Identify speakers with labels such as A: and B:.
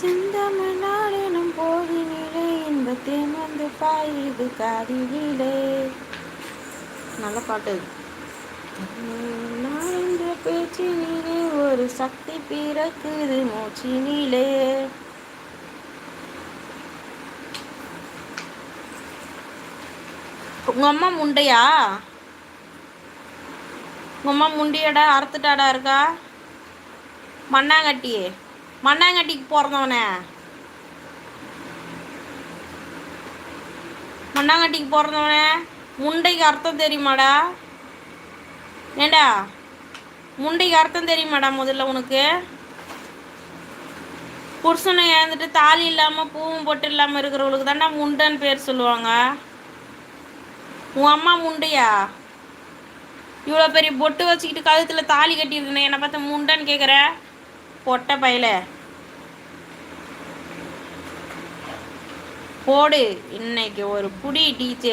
A: செந்தமிழ்நாடெனும் போதினிலே இன்பத்தேன் வந்து பாயுது காதினிலே. நல்ல பாட்டு. நான் என்ற பேச்சினிலே ஒரு சக்தி பிறக்குது மூச்சினிலே. உங்க அம்மா முண்டையா? உங்க அம்மா முண்டியடா அறுத்துட்டாடா இருக்கா? மண்ணாங்கட்டி மண்ணாங்கட்டிக்கு பிறந்தவனே, மண்ணாங்கட்டிக்கு பிறந்தவனே, முண்டைக்கு அர்த்தம் தெரியுமாடா? ஏண்டா முண்டைக்கு அர்த்தம் தெரியுமாடா? முதல்ல உனக்கு புருஷனை இழந்துட்டு தாலி இல்லாமல் பூவும் பொட்டு இல்லாமல் இருக்கிறவங்களுக்கு தாண்டா முண்டைன்னு பேர் சொல்லுவாங்க. உன் அம்மா முண்டையா? இவ்வளோ பெரிய பொட்டு வச்சுக்கிட்டு கழுத்தில் தாலி கட்டியிருக்கேன், என்னை பார்த்து முண்டைன்னு கேட்குற பொட்டை பையில. போடு இன்னைக்கு ஒரு புடி டீச்சர்.